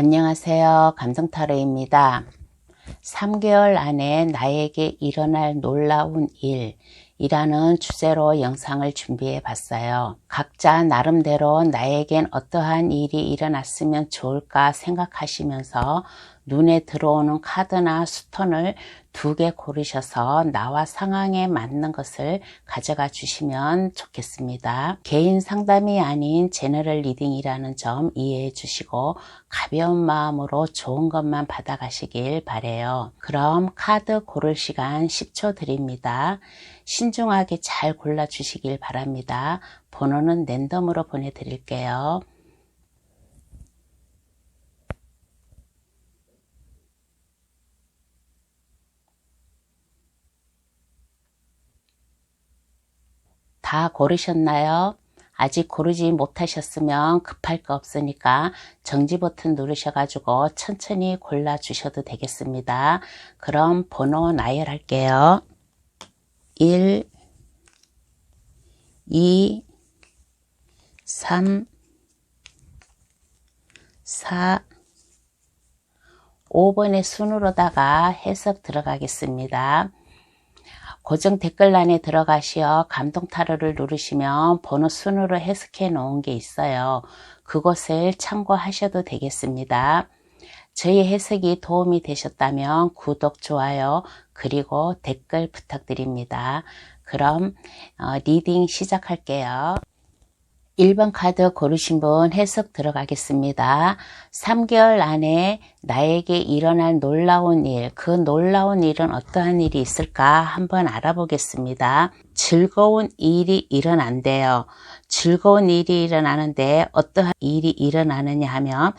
안녕하세요. 감성타로입니다. 3개월 안에 나에게 일어날 놀라운 일이라는 주제로 영상을 준비해 봤어요. 각자 나름대로 나에겐 어떠한 일이 일어났으면 좋을까 생각하시면서 눈에 들어오는 카드나 스톤을 2개 고르셔서 나와 상황에 맞는 것을 가져가 주시면 좋겠습니다. 개인 상담이 아닌 제너럴 리딩이라는 점 이해해 주시고 가벼운 마음으로 좋은 것만 받아가시길 바래요. 그럼 카드 고를 시간 10초 드립니다. 신중하게 잘 골라주시길 바랍니다. 번호는 랜덤으로 보내드릴게요. 다 고르셨나요? 아직 고르지 못하셨으면 급할 거 없으니까 정지 버튼 누르셔가지고 천천히 골라주셔도 되겠습니다. 그럼 번호 나열할게요. 1, 2, 3, 4, 5번의 순으로다가 해석 들어가겠습니다. 고정 댓글란에 들어가시어 감동타로를 누르시면 번호 순으로 해석해 놓은 게 있어요. 그것을 참고하셔도 되겠습니다. 저희 해석이 도움이 되셨다면 구독, 좋아요, 그리고 댓글 부탁드립니다. 그럼 리딩 시작할게요. 1번 카드 고르신 분 해석 들어가겠습니다. 3개월 안에 나에게 일어날 놀라운 일, 그 놀라운 일은 어떠한 일이 있을까 한번 알아보겠습니다. 즐거운 일이 일어난대요. 즐거운 일이 일어나는데 어떠한 일이 일어나느냐 하면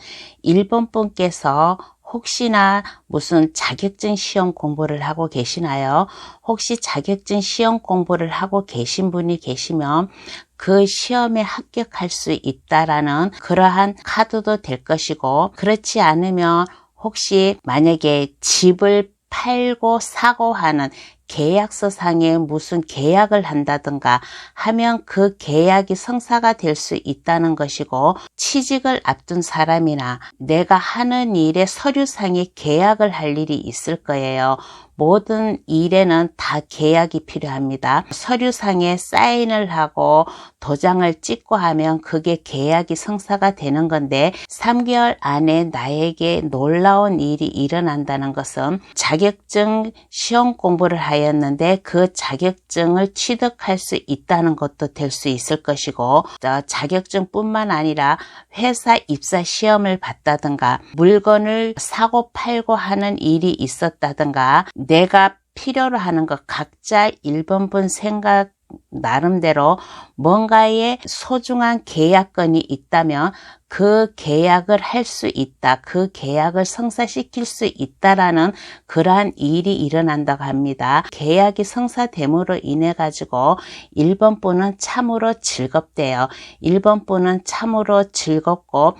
1번 분께서 혹시나 무슨 자격증 시험 공부를 하고 계시나요? 혹시 자격증 시험 공부를 하고 계신 분이 계시면 그 시험에 합격할 수 있다라는 그러한 카드도 될 것이고, 그렇지 않으면 혹시 만약에 집을 팔고 사고 하는 계약서상에 무슨 계약을 한다든가 하면 그 계약이 성사가 될 수 있다는 것이고, 취직을 앞둔 사람이나 내가 하는 일에 서류상에 계약을 할 일이 있을 거예요. 모든 일에는 다 계약이 필요합니다. 서류상에 사인을 하고 도장을 찍고 하면 그게 계약이 성사가 되는 건데, 3개월 안에 나에게 놀라운 일이 일어난다는 것은 자격증 시험 공부를 하였는데 그 자격증을 취득할 수 있다는 것도 될 수 있을 것이고, 자격증뿐만 아니라 회사 입사 시험을 봤다든가 물건을 사고 팔고 하는 일이 있었다든가 내가 필요로 하는 것, 각자 1번 분 생각 나름대로 뭔가의 소중한 계약건이 있다면 그 계약을 할 수 있다, 그 계약을 성사시킬 수 있다라는 그러한 일이 일어난다고 합니다. 계약이 성사됨으로 인해 가지고 1번 분은 참으로 즐겁대요. 1번 분은 참으로 즐겁고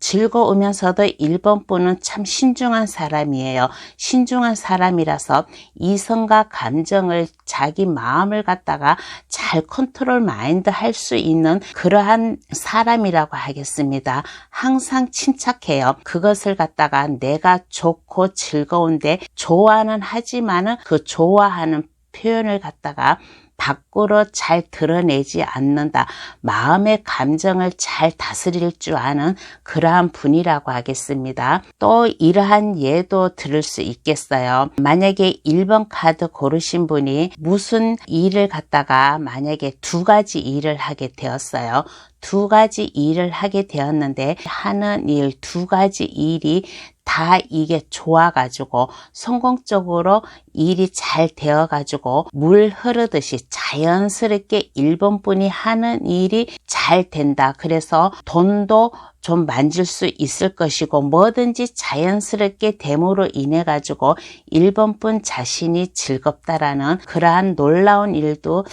즐거우면서도 1번 분은 참 신중한 사람이에요. 신중한 사람이라서 이성과 감정을, 자기 마음을 갖다가 잘 컨트롤 마인드 할 수 있는 그러한 사람이라고 하겠습니다. 항상 침착해요. 그것을 갖다가 내가 좋고 즐거운데 좋아는 하지만은 그 좋아하는 표현을 갖다가 밖으로 잘 드러내지 않는다. 마음의 감정을 잘 다스릴 줄 아는 그러한 분이라고 하겠습니다. 또 이러한 예도 들을 수 있겠어요. 만약에 1번 카드 고르신 분이 무슨 일을 갖다가 만약에 2가지 일을 하게 되었어요. 2가지 일을 하게 되었는데 하는 일, 2가지 일이 다 이게 좋아가지고 성공적으로 일이 잘 되어가지고 물 흐르듯이 자연스럽게 1번 분이 하는 일이 잘 된다. 그래서 돈도 좀 만질 수 있을 것이고 뭐든지 자연스럽게 됨으로 인해 가지고 1번 분 자신이 즐겁다라는 그러한 놀라운 일도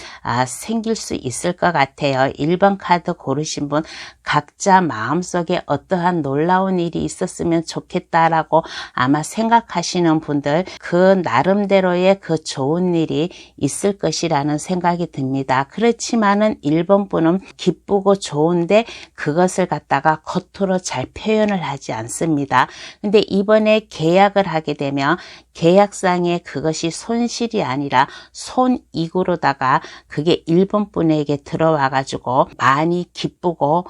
생길 수 있을 것 같아요. 1번 카드 고르신 분 각자 마음속에 어떠한 놀라운 일이 있었으면 좋겠다라고 아마 생각하시는 분들, 그 나름대로의 그 좋은 일이 있을 것이라는 생각이 듭니다. 그렇지만은 1번 분은 기쁘고 좋은데 그것을 갖다가 겉으로 잘 표현을 하지 않습니다. 근데 이번에 계약을 하게 되면 계약상에 그것이 손실이 아니라 손익으로다가 그게 일본 분에게 들어와 가지고 많이 기쁘고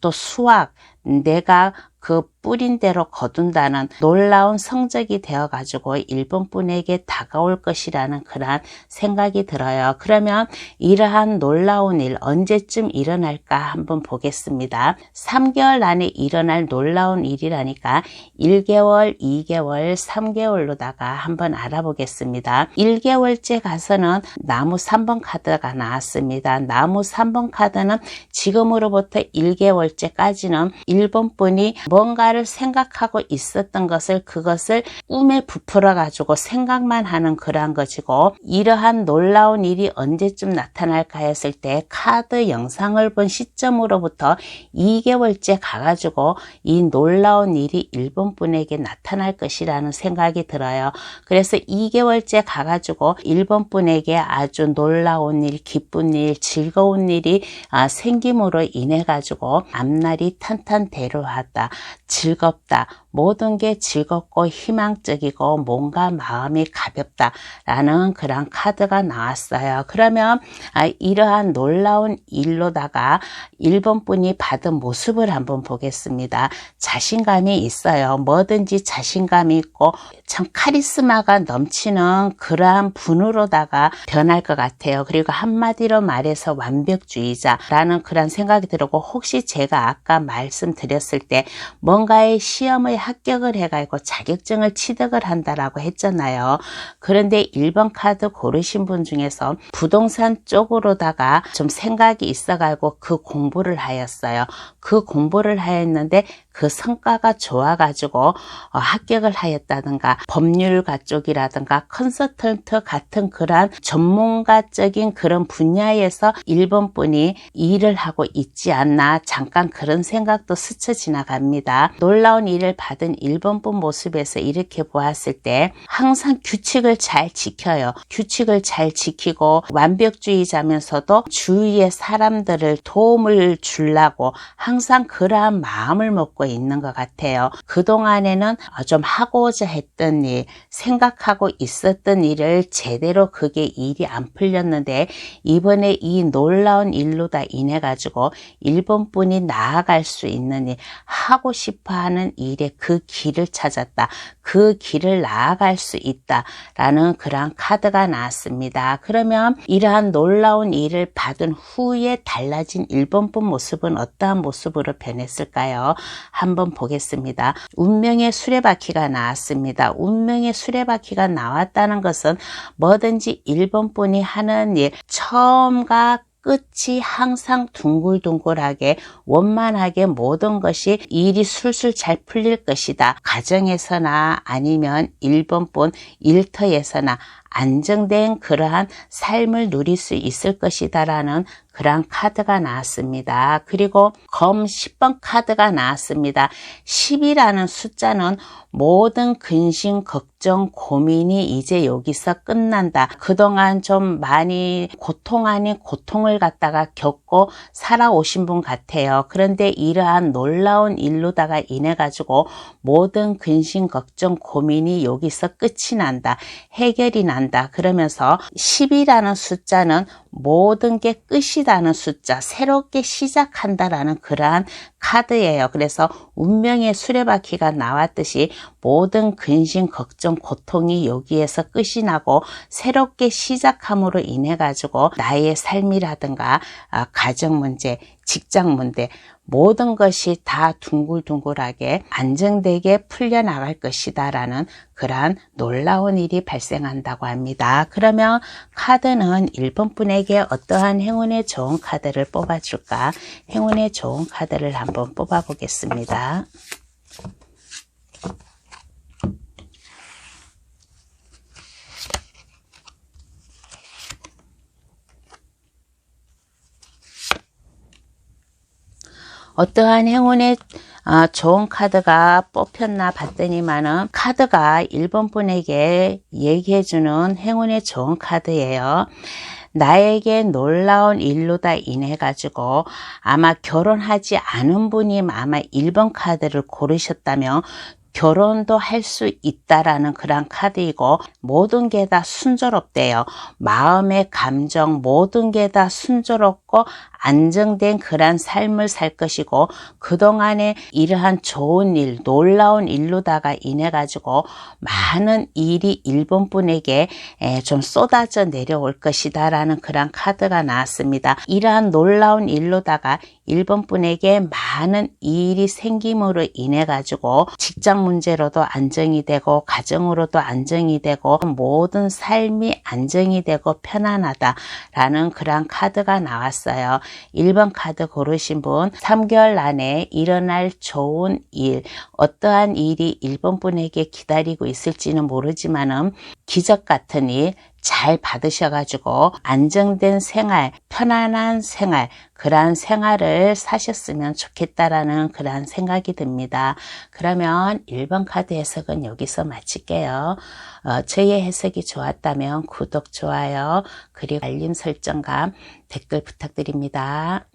또 수확, 내가 그 뿌린 대로 거둔다는 놀라운 성적이 되어 가지고 일본 분에게 다가올 것이라는 그러한 생각이 들어요. 그러면 이러한 놀라운 일 언제쯤 일어날까 한번 보겠습니다. 3개월 안에 일어날 놀라운 일이라니까 1개월, 2개월, 3개월로다가 한번 알아보겠습니다. 1개월째 가서는 나무 3번 카드가 나왔습니다. 나무 3번 카드는 지금으로부터 1개월째까지는 일본 분이 뭔가를 생각하고 있었던 것을 그것을 꿈에 부풀어 가지고 생각만 하는 그러한 것이고, 이러한 놀라운 일이 언제쯤 나타날까 했을 때 카드 영상을 본 시점으로부터 2개월째 가가지고 이 놀라운 일이 일본 분에게 나타날 것이라는 생각이 들어요. 그래서 2개월째 가가지고 일본 분에게 아주 놀라운 일, 기쁜 일, 즐거운 일이 생김으로 인해 가지고 앞날이 탄탄대로하다, 즐겁다, 모든 게 즐겁고 희망적이고 뭔가 마음이 가볍다라는 그런 카드가 나왔어요. 그러면 이러한 놀라운 일로다가 일본 분이 받은 모습을 한번 보겠습니다. 자신감이 있어요. 뭐든지 자신감이 있고 참 카리스마가 넘치는 그러한 분으로다가 변할 것 같아요. 그리고 한마디로 말해서 완벽주의자라는 그런 생각이 들고, 혹시 제가 아까 말씀드렸을 때 뭔가의 시험의 합격을 해가지고 자격증을 취득을 한다라고 했잖아요. 그런데 1번 카드 고르신 분 중에서 부동산 쪽으로다가 좀 생각이 있어가지고 그 공부를 하였어요. 그 공부를 하였는데 그 성과가 좋아가지고 합격을 하였다든가, 법률가 쪽이라든가 컨설턴트 같은 그런 전문가적인 그런 분야에서 일본 분이 일을 하고 있지 않나, 잠깐 그런 생각도 스쳐 지나갑니다. 놀라운 일을 받은 일본 분 모습에서 이렇게 보았을 때 항상 규칙을 잘 지켜요. 규칙을 잘 지키고 완벽주의자면서도 주위의 사람들을 도움을 주려고 항상 그러한 마음을 먹고 있는 것 같아요. 그동안에는 좀 하고자 했던 일, 생각하고 있었던 일을 제대로 그게 일이 안 풀렸는데 이번에 이 놀라운 일로다 인해 가지고 일본 분이 나아갈 수 있는 일, 하고 싶어 하는 일에 그 길을 찾았다, 그 길을 나아갈 수 있다라는 그러한 카드가 나왔습니다. 그러면 이러한 놀라운 일을 받은 후에 달라진 일본 분 모습은 어떠한 모습으로 변했을까요? 한번 보겠습니다. 운명의 수레바퀴가 나왔습니다. 운명의 수레바퀴가 나왔다는 것은 뭐든지 일본 분이 하는 일, 처음과 끝이 항상 둥글둥글하게 원만하게 모든 것이 일이 술술 잘 풀릴 것이다. 가정에서나 아니면 일본분 일터에서나 안정된 그러한 삶을 누릴 수 있을 것이다 라는 그러한 카드가 나왔습니다. 그리고 검 10번 카드가 나왔습니다. 10이라는 숫자는 모든 근심, 걱정, 고민이 이제 여기서 끝난다. 그동안 좀 많이 고통 아닌 고통을 갖다가 겪고 살아오신 분 같아요. 그런데 이러한 놀라운 일로다가 인해 가지고 모든 근심, 걱정, 고민이 여기서 끝이 난다. 해결이 난다. 그러면서 10이라는 숫자는 모든 게 끝이라는 숫자, 새롭게 시작한다라는 그러한 카드예요. 그래서 운명의 수레바퀴가 나왔듯이 모든 근심, 걱정, 고통이 여기에서 끝이 나고 새롭게 시작함으로 인해 가지고 나의 삶이라든가 가정 문제, 직장 문제, 모든 것이 다 둥글둥글하게 안정되게 풀려나갈 것이다 라는 그러한 놀라운 일이 발생한다고 합니다. 그러면 카드는 1번 분에게 어떠한 행운의 좋은 카드를 뽑아줄까? 행운의 좋은 카드를 한번 뽑아보겠습니다. 어떠한 행운의 좋은 카드가 뽑혔나 봤더니만은 카드가 1번 분에게 얘기해주는 행운의 좋은 카드예요. 나에게 놀라운 일로다 인해 가지고 아마 결혼하지 않은 분이 아마 1번 카드를 고르셨다면 결혼도 할 수 있다라는 그런 카드이고, 모든 게 다 순조롭대요. 마음의 감정 모든 게 다 순조롭고 안정된 그런 삶을 살 것이고, 그동안에 이러한 좋은 일, 놀라운 일로다가 인해 가지고 많은 일이 1번 분에게 좀 쏟아져 내려올 것이다 라는 그런 카드가 나왔습니다. 이러한 놀라운 일로다가 1번 분에게 많은 일이 생김으로 인해 가지고 직장 문제로도 안정이 되고, 가정으로도 안정이 되고, 모든 삶이 안정이 되고 편안하다라는 그런 카드가 나왔어요. 1번 카드 고르신 분, 3개월 안에 일어날 좋은 일, 어떠한 일이 1번 분에게 기다리고 있을지는 모르지만은 기적 같은 일 잘 받으셔가지고 안정된 생활, 편안한 생활, 그러한 생활을 사셨으면 좋겠다라는 그러한 생각이 듭니다. 그러면 1번 카드 해석은 여기서 마칠게요. 저희의 해석이 좋았다면 구독, 좋아요, 그리고 알림 설정과 댓글 부탁드립니다.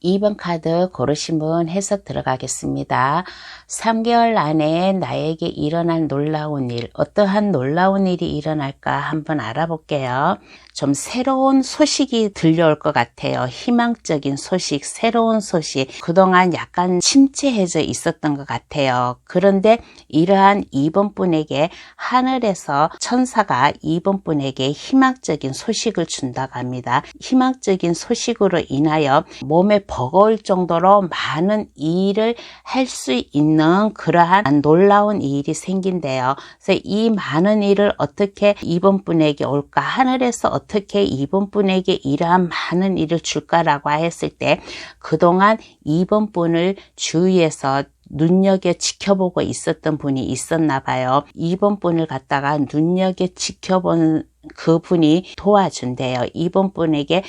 2번 카드 고르신 분 해석 들어가겠습니다. 3개월 안에 나에게 일어날 놀라운 일, 어떠한 놀라운 일이 일어날까 한번 알아볼게요. 좀 새로운 소식이 들려올 것 같아요. 희망적인 소식, 새로운 소식. 그동안 약간 침체해져 있었던 것 같아요. 그런데 이러한 2번 분에게 하늘에서 천사가 2번 분에게 희망적인 소식을 준다고 합니다. 희망적인 소식으로 인하여 몸에 버거울 정도로 많은 일을 할 수 있는 그러한 놀라운 일이 생긴대요. 그래서 이 많은 일을 어떻게 2번 분에게 올까? 하늘에서 어떻게 2번 분에게 이러한 많은 일을 줄까라고 했을 때, 그동안 2번 분을 주위에서 눈여겨 지켜보고 있었던 분이 있었나 봐요. 2번 분을 갖다가 눈여겨 지켜본 그분이 도와준대요. 2번 분에게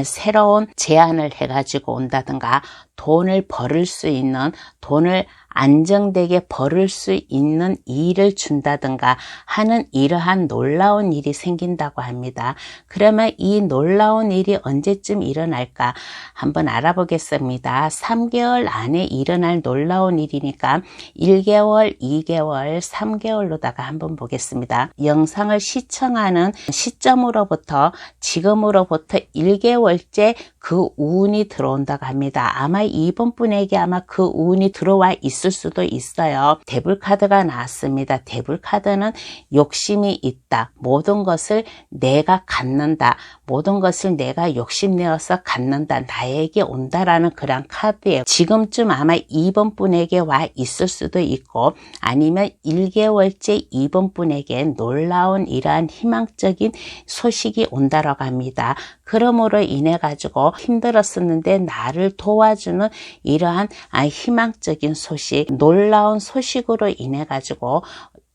새로운 제안을 해가지고 온다든가, 돈을 벌을 수 있는, 돈을 안정되게 벌을 수 있는 일을 준다든가 하는 이러한 놀라운 일이 생긴다고 합니다. 그러면 이 놀라운 일이 언제쯤 일어날까 한번 알아보겠습니다. 3개월 안에 일어날 놀라운 일이니까 1개월, 2개월, 3개월로다가 한번 보겠습니다. 영상을 시청하는 시점으로부터 지금으로부터 1개월째 그 운이 들어온다고 합니다. 아마 2번 분에게 아마 그 운이 들어와 있을 수도 있어요. 데블 카드가 나왔습니다. 데블 카드는 욕심이 있다. 모든 것을 내가 갖는다. 모든 것을 내가 욕심내어서 갖는다. 나에게 온다라는 그런 카드예요. 지금쯤 아마 2번 분에게 와 있을 수도 있고, 아니면 1개월째 2번 분에게 놀라운 이러한 희망적인 소식이 온다라고 합니다. 그러므로 인해 가지고 힘들었었는데 나를 도와주는 이러한 희망적인 소식, 놀라운 소식으로 인해 가지고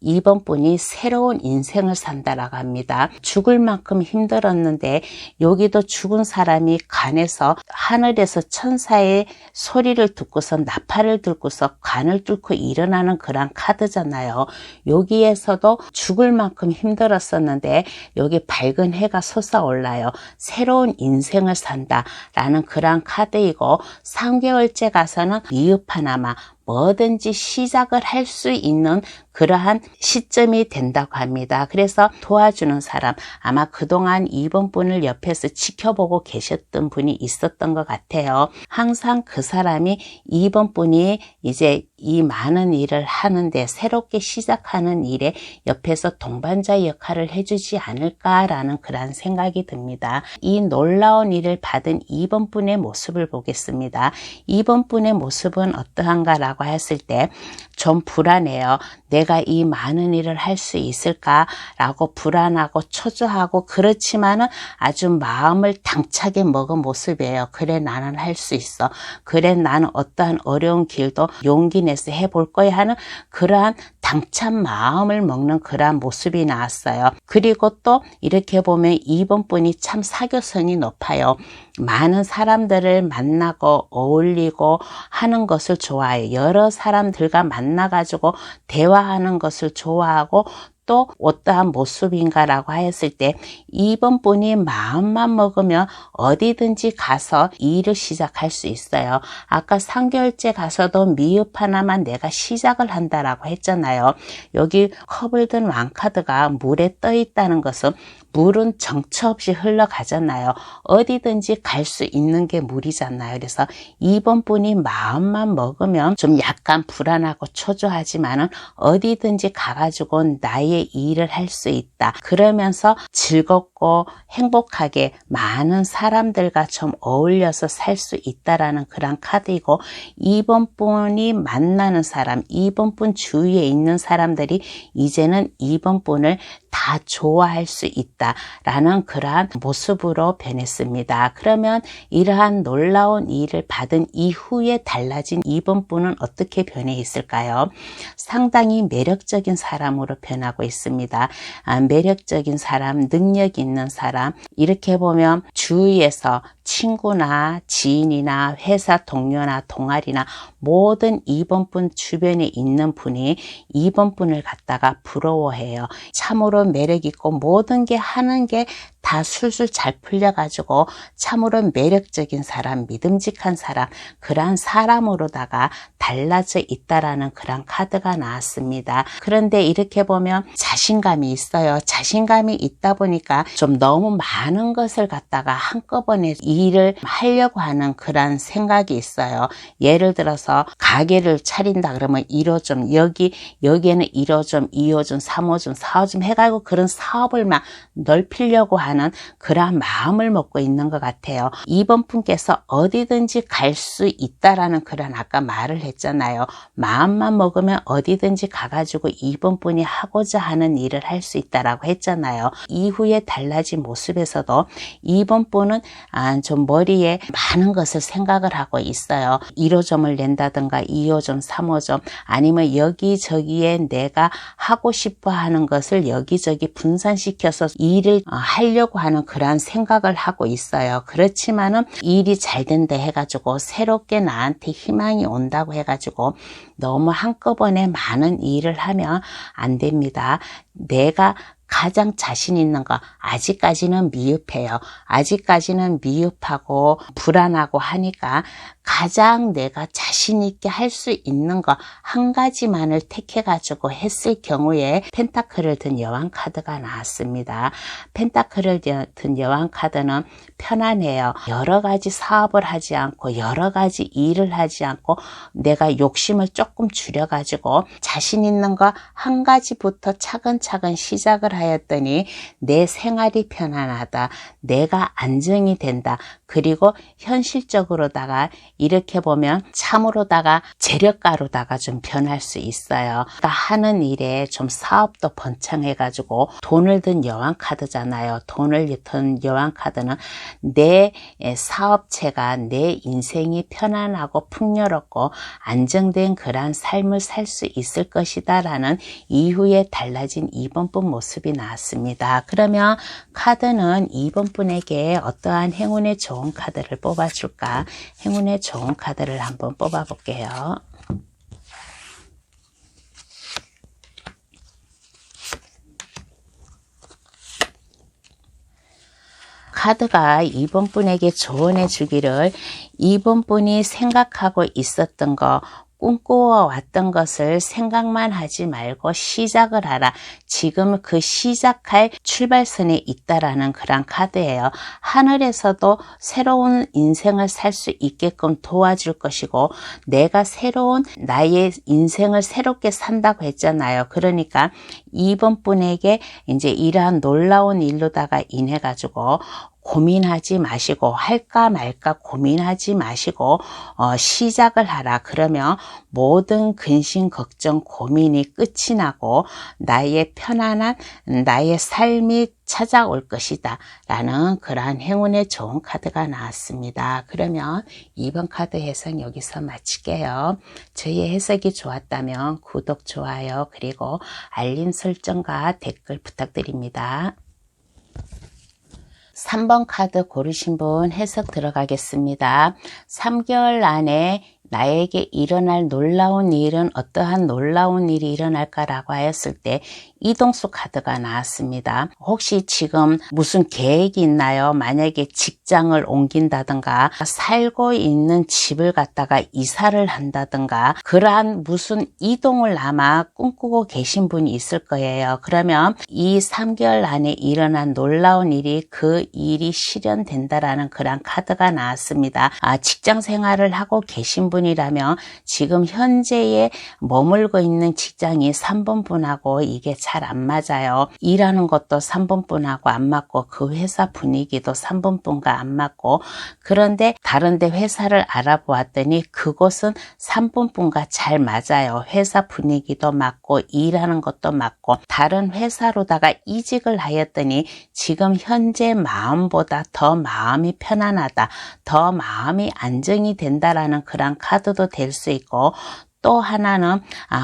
2번 분이 새로운 인생을 산다라고 합니다. 죽을 만큼 힘들었는데 여기도 죽은 사람이 간에서 하늘에서 천사의 소리를 듣고서 나팔을 들고서 관을 뚫고 일어나는 그런 카드잖아요. 여기에서도 죽을 만큼 힘들었었는데 여기 밝은 해가 솟아올라요. 새로운 인생을 산다라는 그런 카드이고, 3개월째 가서는 미흡하나마 뭐든지 시작을 할 수 있는 그러한 시점이 된다고 합니다. 그래서 도와주는 사람, 아마 그동안 2번 분을 옆에서 지켜보고 계셨던 분이 있었던 것 같아요. 항상 그 사람이 2번 분이 이제 이 많은 일을 하는데, 새롭게 시작하는 일에 옆에서 동반자 역할을 해주지 않을까라는 그런 생각이 듭니다. 이 놀라운 일을 받은 2번 분의 모습을 보겠습니다. 2번 분의 모습은 어떠한가라고 했을 때 좀 불안해요. 내가 이 많은 일을 할 수 있을까라고 불안하고 초조하고, 그렇지만은 아주 마음을 당차게 먹은 모습이에요. 그래, 나는 할 수 있어. 그래, 나는 어떠한 어려운 길도 용기 내서 해볼 거야 하는 그러한 당찬 마음을 먹는 그러한 모습이 나왔어요. 그리고 또 이렇게 보면 2번 분이 참 사교성이 높아요. 많은 사람들을 만나고 어울리고 하는 것을 좋아해요. 여러 사람들과 만나가지고 대화하는 것을 좋아하고, 또 어떠한 모습인가라고 하였을 때 2번 분이 마음만 먹으면 어디든지 가서 일을 시작할 수 있어요. 아까 3개월째 가서도 미흡 하나만 내가 시작을 한다라고 했잖아요. 여기 컵을 든 왕카드가 물에 떠 있다는 것은 물은 정처 없이 흘러가잖아요. 어디든지 갈 수 있는 게 물이잖아요. 그래서 2번 분이 마음만 먹으면 좀 약간 불안하고 초조하지만은 어디든지 가가지고 나의 일을 할 수 있다. 그러면서 즐겁고 행복하게 많은 사람들과 좀 어울려서 살 수 있다라는 그런 카드이고, 2번 분이 만나는 사람, 2번 분 주위에 있는 사람들이 이제는 2번 분을 다 좋아할 수 있다라는 그러한 모습으로 변했습니다. 그러면 이러한 놀라운 일을 받은 이후에 달라진 2번 분은 어떻게 변해 있을까요? 상당히 매력적인 사람으로 변하고 있습니다. 매력적인 사람, 능력 있는 사람, 이렇게 보면 주위에서 친구나 지인이나 회사 동료나 동아리나 모든 2번 분 주변에 있는 분이 2번 분을 갖다가 부러워해요. 참으로 매력 있고 모든 게 하는 게 다 술술 잘 풀려가지고 참으로 매력적인 사람, 믿음직한 사람, 그러한 사람으로다가 달라져 있다라는 그런 카드가 나왔습니다. 그런데 이렇게 보면 자신감이 있어요. 자신감이 있다 보니까 좀 너무 많은 것을 갖다가 한꺼번에 일을 하려고 하는 그런 생각이 있어요. 예를 들어서 가게를 차린다 그러면 1호점, 여기에는 1호점, 2호점, 3호점, 4호점 해가지고 그런 사업을 막 넓히려고 하는 그러한 마음을 먹고 있는 것 같아요. 2번 분께서 어디든지 갈 수 있다라는 그런 아까 말을 했잖아요. 마음만 먹으면 어디든지 가가지고 2번 분이 하고자 하는 일을 할 수 있다라고 했잖아요. 이후에 달라진 모습에서도 2번 분은 좀 머리에 많은 것을 생각을 하고 있어요. 1호점을 낸다든가 2호점, 3호점 아니면 여기저기에 내가 하고 싶어 하는 것을 여기저기 분산시켜서 일을 하려고 하는 그러한 생각을 하고 있어요. 그렇지만은 일이 잘 된다 해가지고 새롭게 나한테 희망이 온다고 해가지고 너무 한꺼번에 많은 일을 하면 안 됩니다. 내가 가장 자신 있는 거 아직까지는 미흡해요. 아직까지는 미흡하고 불안하고 하니까 가장 내가 자신 있게 할 수 있는 거 한 가지만을 택해 가지고 했을 경우에 펜타클을 든 여왕 카드가 나왔습니다. 펜타클을 든 여왕 카드는 편안해요. 여러 가지 사업을 하지 않고 여러 가지 일을 하지 않고 내가 욕심을 조금 줄여 가지고 자신 있는 거 한 가지부터 차근차근 시작을 하였더니 내 생활이 편안하다. 내가 안정이 된다. 그리고 현실적으로다가 이렇게 보면 참으로다가 재력가로다가 좀 변할 수 있어요. 그러니까 하는 일에 좀 사업도 번창해가지고 돈을 든 여왕 카드잖아요. 돈을 든 여왕 카드는 내 사업체가 내 인생이 편안하고 풍요롭고 안정된 그러한 삶을 살 수 있을 것이다 라는 이후에 달라진 2번 분 모습이 나왔습니다. 그러면 카드는 2번 분에게 어떠한 행운의 좋은 카드를 뽑아줄까? 행운의 좋은 카드를 한번 뽑아볼게요. 카드가 2번 분에게 조언해 주기를 2번 분이 생각하고 있었던 거 꿈꾸어 왔던 것을 생각만 하지 말고 시작을 하라. 지금 그 시작할 출발선에 있다라는 그런 카드예요. 하늘에서도 새로운 인생을 살 수 있게끔 도와줄 것이고 내가 새로운 나의 인생을 새롭게 산다고 했잖아요. 그러니까 2번 분에게 이제 이러한 놀라운 일로다가 인해 가지고 고민하지 마시고 할까 말까 고민하지 마시고 시작을 하라. 그러면 모든 근심 걱정 고민이 끝이 나고 나의 편안한 나의 삶이 찾아올 것이다 라는 그러한 행운의 좋은 카드가 나왔습니다. 그러면 2번 카드 해석 여기서 마칠게요. 저희 해석이 좋았다면 구독, 좋아요 그리고 알림 설정과 댓글 부탁드립니다. 3번 카드 고르신 분 해석 들어가겠습니다. 3개월 안에 나에게 일어날 놀라운 일은 어떠한 놀라운 일이 일어날까라고 하였을 때 이동수 카드가 나왔습니다. 혹시 지금 무슨 계획이 있나요? 만약에 직장을 옮긴다든가 살고 있는 집을 갖다가 이사를 한다든가 그러한 무슨 이동을 아마 꿈꾸고 계신 분이 있을 거예요. 그러면 이 3개월 안에 일어난 놀라운 일이 그 일이 실현된다라는 그런 카드가 나왔습니다. 직장 생활을 하고 계신 분이라면 지금 현재에 머물고 있는 직장이 3번 분하고 이게 잘 안 맞아요. 일하는 것도 3번 분하고 안 맞고 그 회사 분위기도 3번 분과 안 맞고 그런데 다른 데 회사를 알아보았더니 그곳은 3번 분과 잘 맞아요. 회사 분위기도 맞고 일하는 것도 맞고 다른 회사로다가 이직을 하였더니 지금 현재 마음보다 더 마음이 편안하다. 더 마음이 안정이 된다라는 그런 카드도 될 수 있고 또 하나는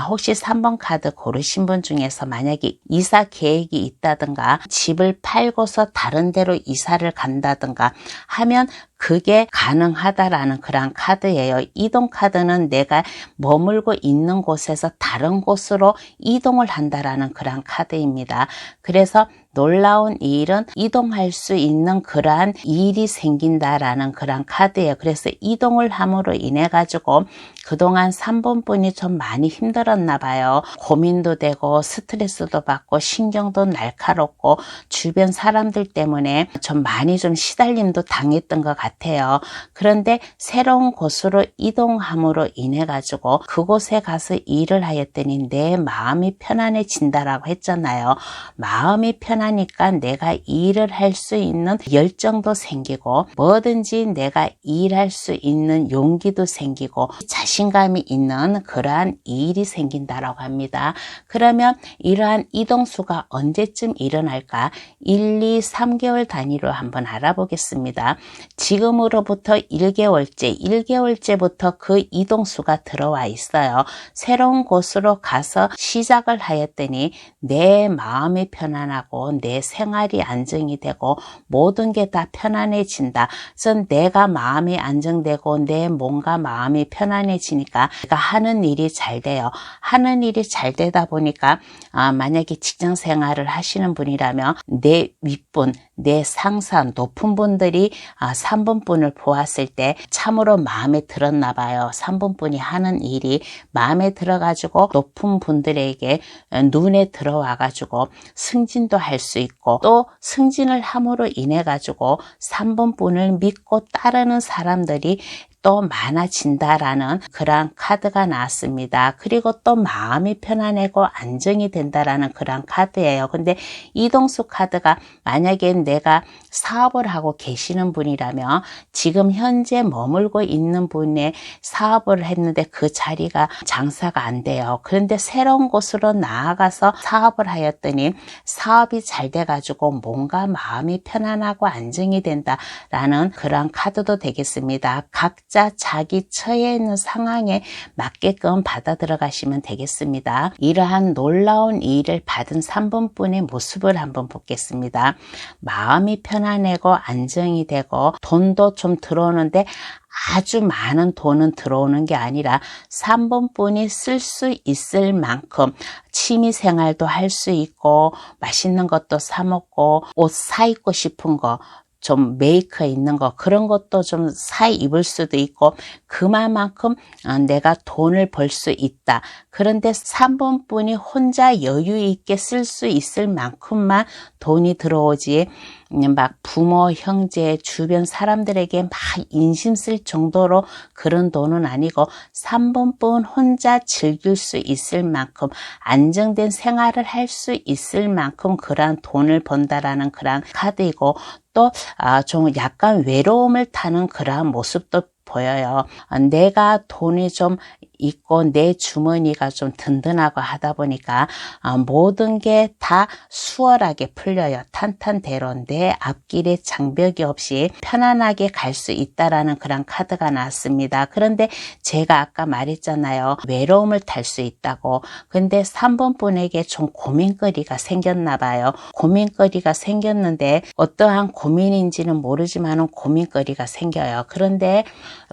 혹시 3번 카드 고르신 분 중에서 만약에 이사 계획이 있다든가 집을 팔고서 다른 데로 이사를 간다든가 하면 그게 가능하다라는 그런 카드예요. 이동 카드는 내가 머물고 있는 곳에서 다른 곳으로 이동을 한다라는 그런 카드입니다. 그래서 놀라운 일은 이동할 수 있는 그러한 일이 생긴다라는 그런 카드예요. 그래서 이동을 함으로 인해 가지고 그동안 3번 분이 좀 많이 힘들었나 봐요. 고민도 되고 스트레스도 받고 신경도 날카롭고 주변 사람들 때문에 좀 많이 좀 시달림도 당했던 것 같아요. 그런데 새로운 곳으로 이동함으로 인해 가지고 그곳에 가서 일을 하였더니 내 마음이 편안해진다라고 했잖아요. 마음이 편하니까 내가 일을 할 수 있는 열정도 생기고 뭐든지 내가 일할 수 있는 용기도 생기고 자신감이 있는 그러한 일이 생긴다라고 합니다. 그러면 이러한 이동수가 언제쯤 일어날까? 1, 2, 3개월 단위로 한번 알아보겠습니다. 지금으로부터 1개월째부터 그 이동수가 들어와 있어요. 새로운 곳으로 가서 시작을 하였더니 내 마음이 편안하고 내 생활이 안정이 되고 모든 게 다 편안해진다. 그래서 내가 마음이 안정되고 내 몸과 마음이 편안해지니까 내가 하는 일이 잘 돼요. 하는 일이 잘 되다 보니까 만약에 직장 생활을 하시는 분이라면 내 윗분, 내 상사, 높은 분들이 3번 분을 보았을 때 참으로 마음에 들었나 봐요. 3번 분이 하는 일이 마음에 들어가지고 높은 분들에게 눈에 들어와가지고 승진도 할 수 있고 또 승진을 함으로 인해 가지고 3번 분을 믿고 따르는 사람들이 또 많아진다라는 그런 카드가 나왔습니다. 그리고 또 마음이 편안하고 안정이 된다라는 그런 카드예요. 근데 이동수 카드가 만약에 내가 사업을 하고 계시는 분이라면 지금 현재 머물고 있는 분의 사업을 했는데 그 자리가 장사가 안 돼요. 그런데 새로운 곳으로 나아가서 사업을 하였더니 사업이 잘 돼가지고 뭔가 마음이 편안하고 안정이 된다라는 그런 카드도 되겠습니다. 각자 자기 처해 있는 상황에 맞게끔 받아 들어가시면 되겠습니다. 이러한 놀라운 일을 받은 3번 분의 모습을 한번 보겠습니다. 마음이 편안하고 안정이 되고 돈도 좀 들어오는데 아주 많은 돈은 들어오는 게 아니라 3번 분이 쓸 수 있을 만큼 취미 생활도 할 수 있고 맛있는 것도 사 먹고 옷 사 입고 싶은 거 좀 메이커 있는 거 그런 것도 좀 사 입을 수도 있고 그만큼 내가 돈을 벌 수 있다. 그런데 3번 분이 혼자 여유 있게 쓸 수 있을 만큼만 돈이 들어오지 막 부모, 형제, 주변 사람들에게 막 인심 쓸 정도로 그런 돈은 아니고 3번 분 혼자 즐길 수 있을 만큼 안정된 생활을 할 수 있을 만큼 그러한 돈을 번다라는 그런 카드이고 또 좀 약간 외로움을 타는 그러한 모습도 보여요. 내가 돈이 좀 있고 내 주머니가 좀 든든하고 하다 보니까 모든 게 다 수월하게 풀려요. 탄탄대로 내 앞길에 장벽이 없이 편안하게 갈 수 있다라는 그런 카드가 나왔습니다. 그런데 제가 아까 말했잖아요. 외로움을 탈 수 있다고. 근데 3번 분에게 좀 고민거리가 생겼나 봐요. 고민거리가 생겼는데 어떠한 고민인지는 모르지만 고민거리가 생겨요. 그런데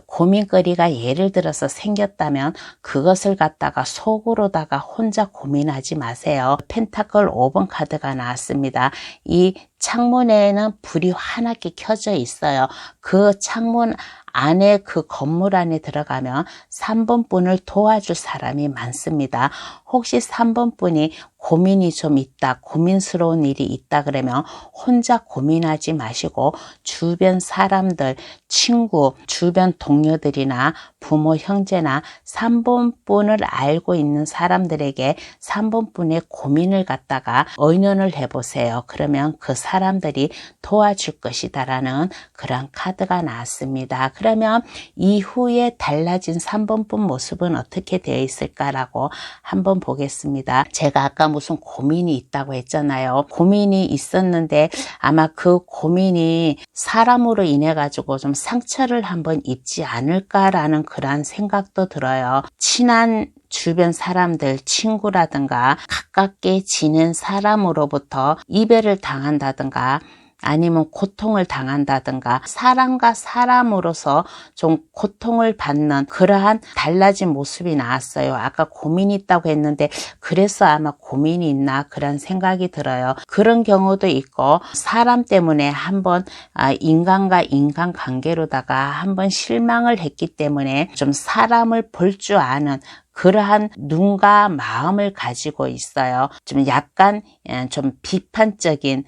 고민거리가 예를 들어서 생겼다면 그것을 갖다가 속으로다가 혼자 고민하지 마세요. 펜타클 5번 카드가 나왔습니다. 이 창문에는 불이 환하게 켜져 있어요. 그 창문 안에 그 건물 안에 들어가면 3번 분을 도와줄 사람이 많습니다. 혹시 3번 분이 고민이 좀 있다, 고민스러운 일이 있다 그러면 혼자 고민하지 마시고 주변 사람들, 친구, 주변 동료들이나 부모, 형제나 3번 분을 알고 있는 사람들에게 3번 분의 고민을 갖다가 의논을 해보세요. 그러면 그 사람들이 도와줄 것이다라는 그런 카드가 나왔습니다. 그러면 이후에 달라진 3번 분 모습은 어떻게 되어 있을까라고 한번 보겠습니다. 제가 아까 무슨 고민이 있다고 했잖아요. 고민이 있었는데 아마 그 고민이 사람으로 인해 가지고 좀 상처를 한번 입지 않을까라는 그런 생각도 들어요. 친한 주변 사람들, 친구라든가 가깝게 지낸 사람으로부터 이별을 당한다든가 아니면 고통을 당한다든가 사람과 사람으로서 좀 고통을 받는 그러한 달라진 모습이 나왔어요. 아까 고민이 있다고 했는데 그래서 아마 고민이 있나 그런 생각이 들어요. 그런 경우도 있고 사람 때문에 한번 인간과 인간 관계로다가 한번 실망을 했기 때문에 좀 사람을 볼 줄 아는 그러한 눈과 마음을 가지고 있어요. 좀 약간 좀 비판적인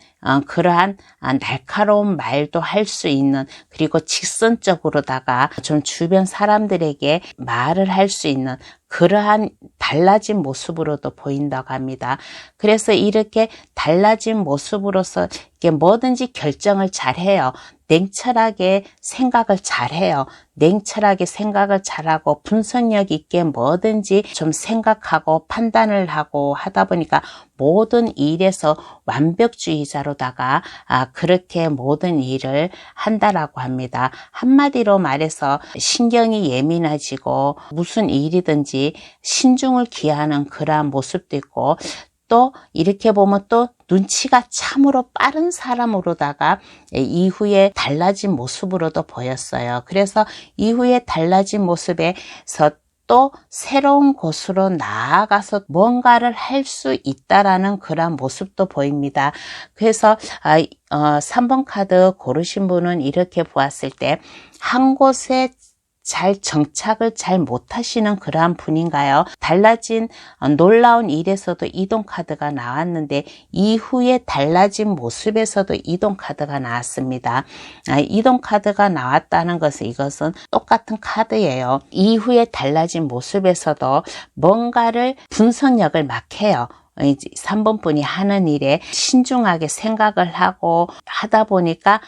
그러한 날카로운 말도 할 수 있는 그리고 직선적으로다가 좀 주변 사람들에게 말을 할 수 있는 그러한 달라진 모습으로도 보인다고 합니다. 그래서 이렇게 달라진 모습으로서 이렇게 뭐든지 결정을 잘해요. 냉철하게 생각을 잘해요. 냉철하게 생각을 잘하고 분석력 있게 뭐든지 좀 생각하고 판단을 하고 하다 보니까 모든 일에서 완벽주의자로다가 그렇게 모든 일을 한다라고 합니다. 한마디로 말해서 신경이 예민해지고 무슨 일이든지 신중을 기하는 그러한 모습도 있고 또 이렇게 보면 또 눈치가 참으로 빠른 사람으로다가 이후에 달라진 모습으로도 보였어요. 그래서 이후에 달라진 모습에서 또 새로운 곳으로 나아가서 뭔가를 할 수 있다라는 그런 모습도 보입니다. 그래서 3번 카드 고르신 분은 이렇게 보았을 때 한 곳에 잘 정착을 잘 못하시는 그러한 분인가요? 달라진 놀라운 일에서도 이동 카드가 나왔는데 이후에 달라진 모습에서도 이동 카드가 나왔습니다. 이동 카드가 나왔다는 것은 이것은 똑같은 카드예요. 이후에 달라진 모습에서도 뭔가를 분석력을 막 해요. 3번 분이 하는 일에 신중하게 생각을 하고 하다 보니까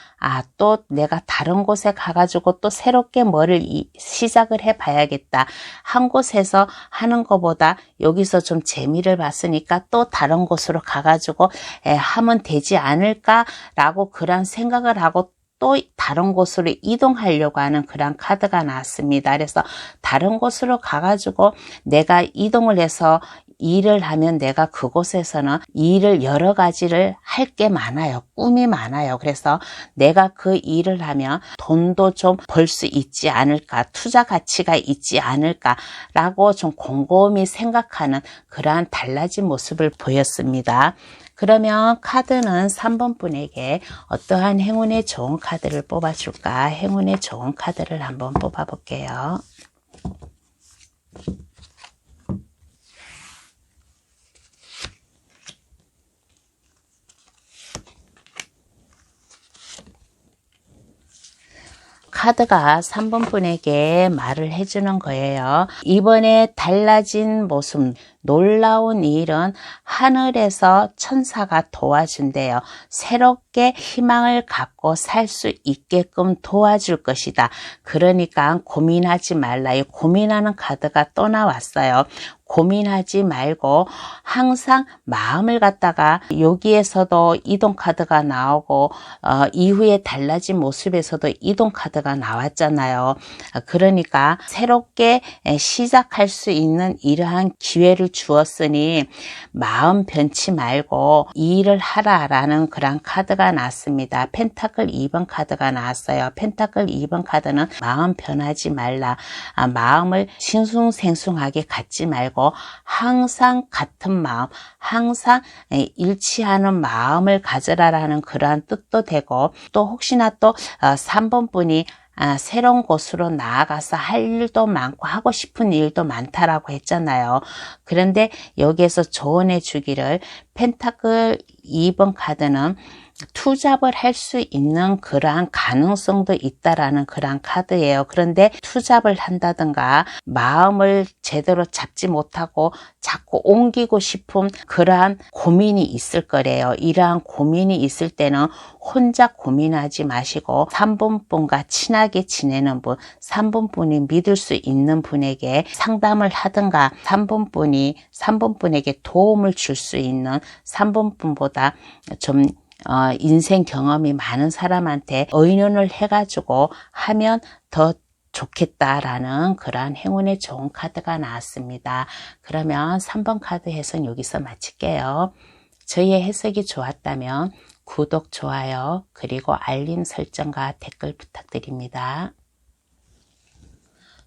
또 내가 다른 곳에 가가지고 또 새롭게 뭐를 시작을 해봐야겠다. 한 곳에서 하는 것보다 여기서 좀 재미를 봤으니까 또 다른 곳으로 가가지고 하면 되지 않을까라고 그런 생각을 하고 또 다른 곳으로 이동하려고 하는 그런 카드가 나왔습니다. 그래서 다른 곳으로 가가지고 내가 이동을 해서 일을 하면 내가 그곳에서는 일을 여러 가지를 할 게 많아요. 꿈이 많아요. 그래서 내가 그 일을 하면 돈도 좀 벌 수 있지 않을까, 투자 가치가 있지 않을까라고 좀 곰곰이 생각하는 그러한 달라진 모습을 보였습니다. 그러면 카드는 3번 분에게 어떠한 행운의 좋은 카드를 뽑아줄까? 행운의 좋은 카드를 한번 뽑아볼게요. 카드가 3번 분에게 말을 해주는 거예요. 이번에 달라진 모습, 놀라운 일은 하늘에서 천사가 도와준대요. 새롭게 희망을 갖고 살 수 있게끔 도와줄 것이다. 그러니까 고민하지 말라. 이 고민하는 카드가 또 나왔어요. 고민하지 말고 항상 마음을 갖다가 여기에서도 이동 카드가 나오고 이후에 달라진 모습에서도 이동 카드가 나왔잖아요. 그러니까 새롭게 시작할 수 있는 이러한 기회를 주었으니 마음 변치 말고 이 일을 하라라는 그런 카드가 나왔습니다. 펜타클 2번 카드가 나왔어요. 펜타클 2번 카드는 마음 변하지 말라. 마음을 싱숭생숭하게 갖지 말고 항상 같은 마음, 항상 일치하는 마음을 가져라라는 그러한 뜻도 되고, 또 혹시나 또 3번 분이 새로운 곳으로 나아가서 할 일도 많고 하고 싶은 일도 많다라고 했잖아요. 그런데 여기에서 조언해 주기를, 펜타클 2번 카드는 투잡을 할 수 있는 그러한 가능성도 있다라는 그러한 카드예요. 그런데 투잡을 한다든가 마음을 제대로 잡지 못하고 자꾸 옮기고 싶은 그러한 고민이 있을 거래요. 이러한 고민이 있을 때는 혼자 고민하지 마시고 3번 분과 친하게 지내는 분, 3번 분이 믿을 수 있는 분에게 상담을 하든가 3번 분에게 도움을 줄 수 있는 3번 분보다 좀 인생 경험이 많은 사람한테 의논을 해가지고 하면 더 좋겠다라는 그러한 행운의 좋은 카드가 나왔습니다. 그러면 3번 카드 해석 여기서 마칠게요. 저희의 해석이 좋았다면 구독, 좋아요, 그리고 알림 설정과 댓글 부탁드립니다.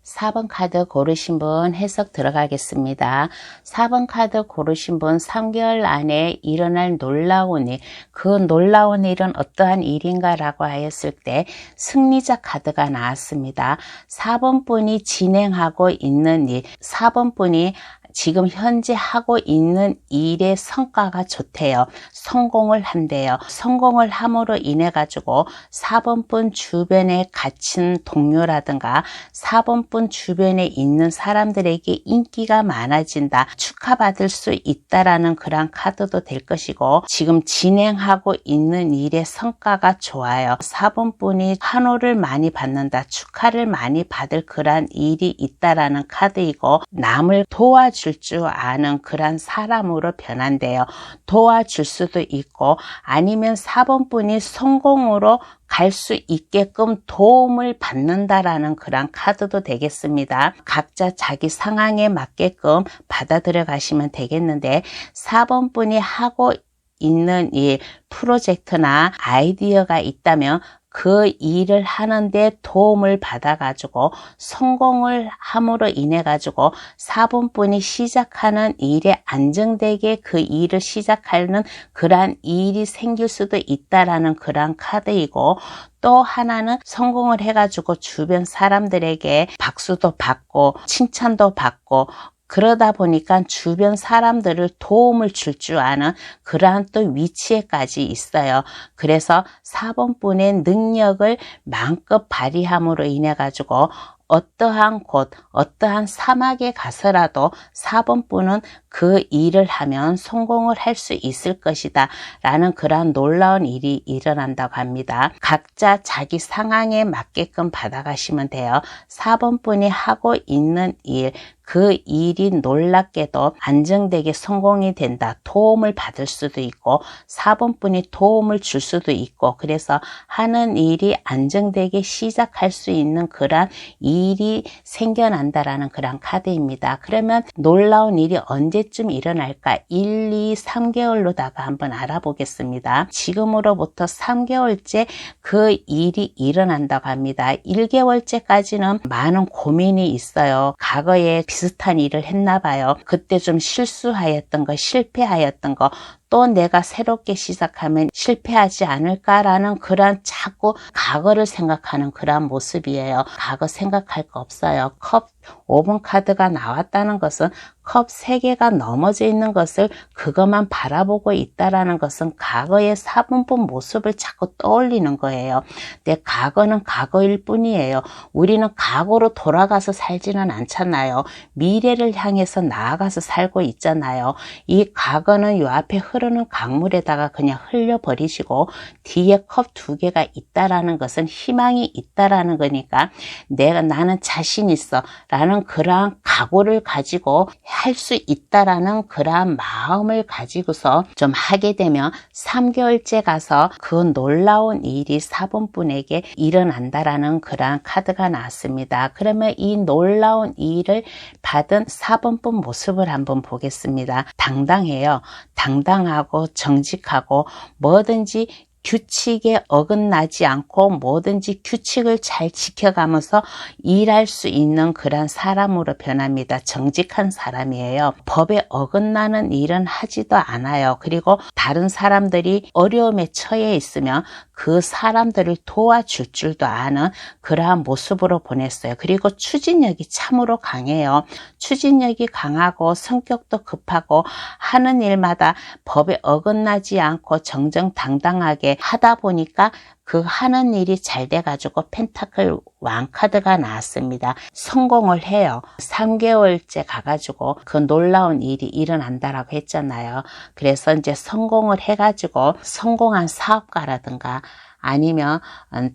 4번 카드 고르신 분 해석 들어가겠습니다. 4번 카드 고르신 분 3개월 안에 일어날 놀라운 일, 그 놀라운 일은 어떠한 일인가 라고 하였을 때 승리자 카드가 나왔습니다. 4번 분이 진행하고 있는 일, 4번 분이 지금 현재 하고 있는 일의 성과가 좋대요. 성공을 한대요. 성공을 함으로 인해 가지고 4번 분 주변에 갇힌 동료라든가 4번 분 주변에 있는 사람들에게 인기가 많아진다, 축하받을 수 있다라는 그런 카드도 될 것이고, 지금 진행하고 있는 일의 성과가 좋아요. 4번 분이 환호를 많이 받는다, 축하를 많이 받을 그런 일이 있다라는 카드이고, 남을 도와줄 줄 아는 그런 사람으로 변한대요. 도와줄 수도 있고, 아니면 4번 분이 성공으로 갈 수 있게끔 도움을 받는다라는 그런 카드도 되겠습니다. 각자 자기 상황에 맞게끔 받아들여 가시면 되겠는데, 4번 분이 하고 있는 일, 프로젝트나 아이디어가 있다면 그 일을 하는데 도움을 받아가지고 성공을 함으로 인해 가지고 4번 분이 시작하는 일에 안정되게 그 일을 시작하는 그러한 일이 생길 수도 있다라는 그러한 카드이고, 또 하나는 성공을 해가지고 주변 사람들에게 박수도 받고 칭찬도 받고, 그러다 보니까 주변 사람들을 도움을 줄 줄 아는 그러한 또 위치에까지 있어요. 그래서 4번 분의 능력을 마음껏 발휘함으로 인해 가지고 어떠한 곳, 어떠한 사막에 가서라도 4번 분은 그 일을 하면 성공을 할 수 있을 것이다 라는 그러한 놀라운 일이 일어난다고 합니다. 각자 자기 상황에 맞게끔 받아가시면 돼요. 4번 분이 하고 있는 일, 그 일이 놀랍게도 안정되게 성공이 된다, 도움을 받을 수도 있고 4번 분이 도움을 줄 수도 있고, 그래서 하는 일이 안정되게 시작할 수 있는 그런 일이 생겨난다라는 그런 카드입니다. 그러면 놀라운 일이 언제쯤 일어날까? 1, 2, 3개월로다가 한번 알아보겠습니다. 지금으로부터 3개월째 그 일이 일어난다고 합니다. 1개월째까지는 많은 고민이 있어요. 과거에 비슷한 일을 했나 봐요. 그때 좀 실수하였던 거, 실패하였던 거, 또 내가 새롭게 시작하면 실패하지 않을까라는 그런 자꾸 과거를 생각하는 그런 모습이에요. 과거 생각할 거 없어요. 컵 5번 카드가 나왔다는 것은 컵 3개가 넘어져 있는 것을 그것만 바라보고 있다라는 것은 과거의 4번분 모습을 자꾸 떠올리는 거예요. 내 과거는 과거일 뿐이에요. 우리는 과거로 돌아가서 살지는 않잖아요. 미래를 향해서 나아가서 살고 있잖아요. 이 과거는 요 앞에 흐르는 강물에다가 그냥 흘려버리시고 뒤에 컵 2개가 있다라는 것은 희망이 있다라는 거니까 나는 자신 있어 라는 그러한 각오를 가지고 할 수 있다라는 그러한 마음을 가지고서 좀 하게 되면 3개월째 가서 그 놀라운 일이 4번분에게 일어난다라는 그러한 카드가 나왔습니다. 그러면 이 놀라운 일을 받은 4번분 모습을 한번 보겠습니다. 당당해요. 당당하고 정직하고 뭐든지 규칙에 어긋나지 않고 뭐든지 규칙을 잘 지켜가면서 일할 수 있는 그런 사람으로 변합니다. 정직한 사람이에요. 법에 어긋나는 일은 하지도 않아요. 그리고 다른 사람들이 어려움에 처해 있으면 그 사람들을 도와줄 줄도 아는 그러한 모습으로 보냈어요. 그리고 추진력이 참으로 강해요. 추진력이 강하고 성격도 급하고 하는 일마다 법에 어긋나지 않고 정정당당하게 하다 보니까 그 하는 일이 잘 돼가지고 펜타클 왕카드가 나왔습니다. 성공을 해요. 3개월째 가가지고 그 놀라운 일이 일어난다라고 했잖아요. 그래서 이제 성공을 해가지고 성공한 사업가라든가 아니면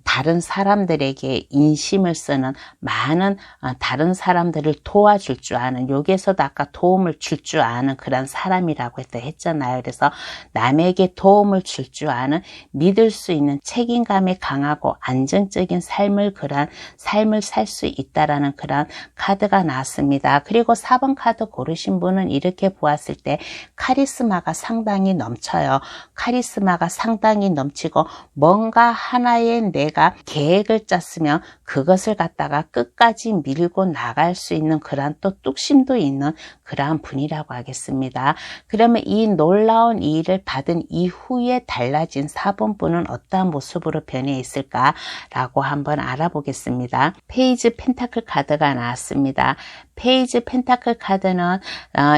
다른 사람들에게 인심을 쓰는 많은 다른 사람들을 도와줄 줄 아는, 여기에서도 아까 도움을 줄 줄 아는 그런 사람이라고 했잖아요. 그래서 남에게 도움을 줄 줄 아는, 믿을 수 있는, 책임감이 강하고 안정적인 삶을 살 수 있다라는 그런 카드가 나왔습니다. 그리고 4번 카드 고르신 분은 이렇게 보았을 때 카리스마가 상당히 넘쳐요. 카리스마가 상당히 넘치고 뭔가 하나의 내가 계획을 짰으면 그것을 갖다가 끝까지 밀고 나갈 수 있는 그러한 또 뚝심도 있는 그러한 분이라고 하겠습니다. 그러면 이 놀라운 일을 받은 이후에 달라진 4번 분은 어떠한 모습으로 변해 있을까라고 한번 알아보겠습니다. 페이지 펜타클 카드가 나왔습니다. 페이지 펜타클 카드는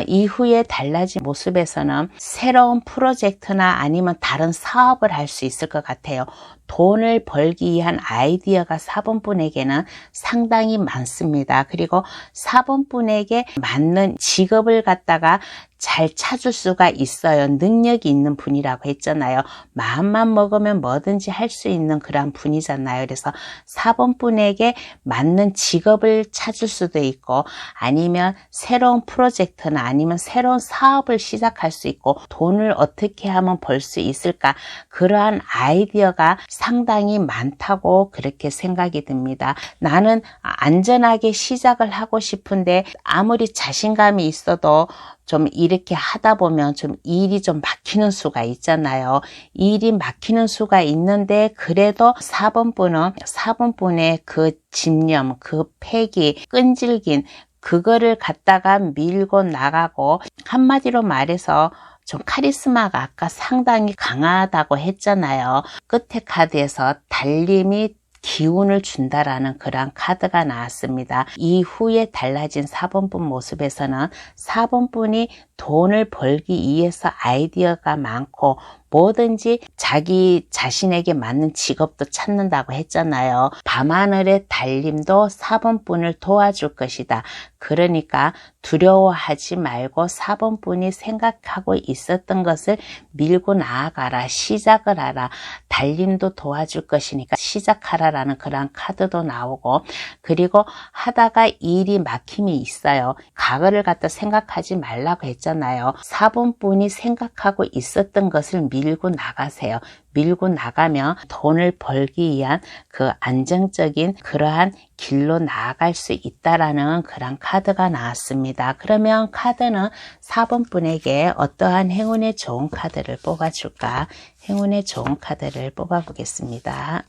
이후에 달라진 모습에서는 새로운 프로젝트나 아니면 다른 사업을 할 수 있을 것 같아요. 돈을 벌기 위한 아이디어가 4번 분에게는 상당히 많습니다. 그리고 4번 분에게 맞는 직업을 갖다가 잘 찾을 수가 있어요. 능력이 있는 분이라고 했잖아요. 마음만 먹으면 뭐든지 할 수 있는 그런 분이잖아요. 그래서 4번 분에게 맞는 직업을 찾을 수도 있고 아니면 새로운 프로젝트나 아니면 새로운 사업을 시작할 수 있고 돈을 어떻게 하면 벌 수 있을까, 그러한 아이디어가 상당히 많다고 그렇게 생각이 듭니다. 나는 안전하게 시작을 하고 싶은데 아무리 자신감이 있어도 좀 이렇게 하다 보면 좀 일이 좀 막히는 수가 있잖아요. 일이 막히는 수가 있는데 그래도 4번 분의 그 집념, 그 패기, 끈질긴 그거를 갖다가 밀고 나가고, 한마디로 말해서 좀 카리스마가 아까 상당히 강하다고 했잖아요. 끝에 카드에서 달림이 기운을 준다라는 그런 카드가 나왔습니다. 이후에 달라진 4번 분 모습에서는 4번 분이 돈을 벌기 위해서 아이디어가 많고 뭐든지 자기 자신에게 맞는 직업도 찾는다고 했잖아요. 밤하늘의 달림도 4번 분을 도와줄 것이다. 그러니까 두려워하지 말고 4번 분이 생각하고 있었던 것을 밀고 나아가라. 시작을 하라. 달림도 도와줄 것이니까 시작하라라는 그런 카드도 나오고, 그리고 하다가 일이 막힘이 있어요. 과거를 갖다 생각하지 말라고 했잖아요. 4번 분이 생각하고 있었던 것을 밀고 나가세요. 밀고 나가면 돈을 벌기 위한 그 안정적인 그러한 길로 나아갈 수 있다라는 그런 카드가 나왔습니다. 그러면 카드는 4번 분에게 어떠한 행운의 좋은 카드를 뽑아줄까? 행운의 좋은 카드를 뽑아보겠습니다.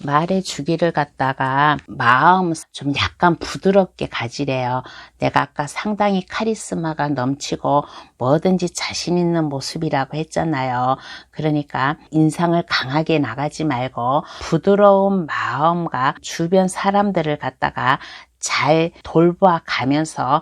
말의 주기를 갖다가 마음 좀 약간 부드럽게 가지래요. 내가 아까 상당히 카리스마가 넘치고 뭐든지 자신 있는 모습이라고 했잖아요. 그러니까 인상을 강하게 나가지 말고 부드러운 마음과 주변 사람들을 갖다가 잘 돌봐 가면서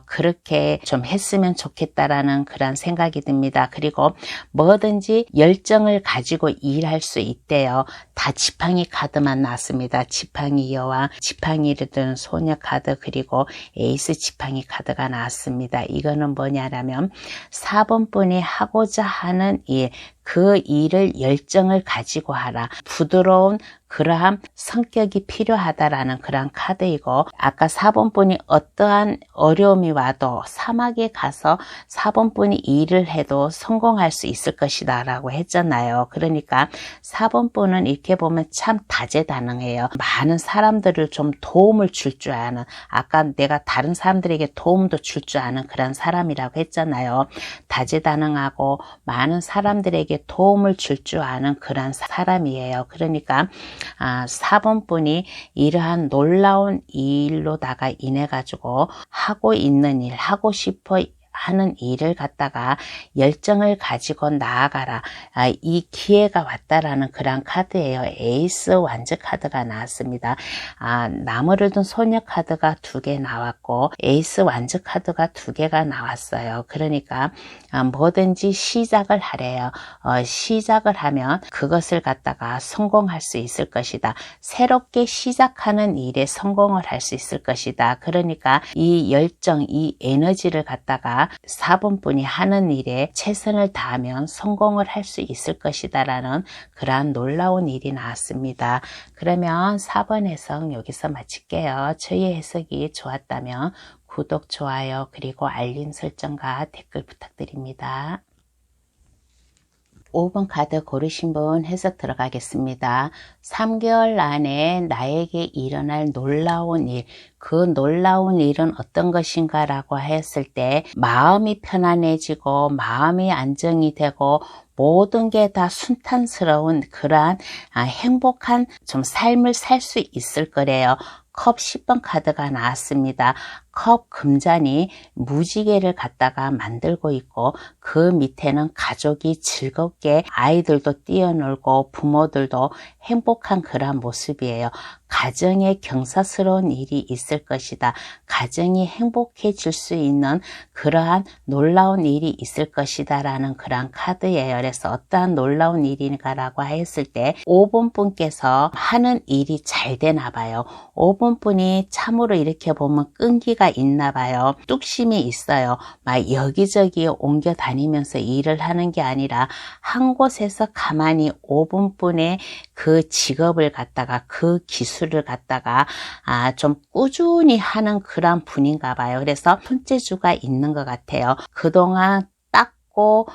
그렇게 좀 했으면 좋겠다라는 그런 생각이 듭니다. 그리고 뭐든지 열정을 가지고 일할 수 있대요. 다 지팡이 카드만 나왔습니다. 지팡이 여왕, 지팡이를 든 소녀 카드, 그리고 에이스 지팡이 카드가 나왔습니다. 이거는 뭐냐면 4번 분이 하고자 하는 일, 그 일을 열정을 가지고 하라. 부드러운 그러한 성격이 필요하다라는 그런 카드이고, 아까 4번 분이 어떠한 어려움이 와도 사막에 가서 4번 분이 일을 해도 성공할 수 있을 것이다 라고 했잖아요. 그러니까 4번 분은 이렇게 보면 참 다재다능해요. 많은 사람들을 좀 도움을 줄 줄 아는, 아까 내가 다른 사람들에게 도움도 줄 줄 아는 그런 사람이라고 했잖아요. 다재다능하고 많은 사람들에게 도움을 줄 줄 아는 그런 사람이에요. 그러니까 4번 분이 이러한 놀라운 일로다가 인해 가지고 하고 있는 일, 하고 싶어 하는 일을 갖다가 열정을 가지고 나아가라. 이 기회가 왔다라는 그런 카드예요. 에이스 완즈 카드가 나왔습니다. 나무를 든 소녀 카드가 2개 나왔고 에이스 완즈 카드가 2개가 나왔어요. 그러니까 뭐든지 시작을 하래요. 시작을 하면 그것을 갖다가 성공할 수 있을 것이다. 새롭게 시작하는 일에 성공을 할 수 있을 것이다. 그러니까 이 열정, 이 에너지를 갖다가 4번 분이 하는 일에 최선을 다하면 성공을 할 수 있을 것이다 라는 그러한 놀라운 일이 나왔습니다. 그러면 4번 해석 여기서 마칠게요. 저희 해석이 좋았다면 구독, 좋아요, 그리고 알림 설정과 댓글 부탁드립니다. 5번 카드 고르신 분 해석 들어가겠습니다. 3개월 안에 나에게 일어날 놀라운 일, 그 놀라운 일은 어떤 것인가 라고 했을 때 마음이 편안해지고 마음이 안정이 되고 모든 게 다 순탄스러운 그러한 행복한 좀 삶을 살 수 있을 거래요. 컵 10번 카드가 나왔습니다. 컵 금잔이 무지개를 갖다가 만들고 있고 그 밑에는 가족이 즐겁게 아이들도 뛰어놀고 부모들도 행복한 그런 모습이에요. 가정에 경사스러운 일이 있을 것이다. 가정이 행복해질 수 있는 그러한 놀라운 일이 있을 것이다 라는 그런 카드예요. 그래서 어떠한 놀라운 일인가라고 했을 때 5번 분께서 하는 일이 잘 되나 봐요. 5번 분이 참으로 이렇게 보면 끈기가 있나 봐요. 뚝심이 있어요. 막 여기저기 옮겨 다니면서 일을 하는 게 아니라 한 곳에서 가만히 5분 분의 그 직업을 갖다가 그 기술을 갖다가 좀 꾸준히 하는 그런 분인가 봐요. 그래서 손재주가 있는 것 같아요. 그동안 닦고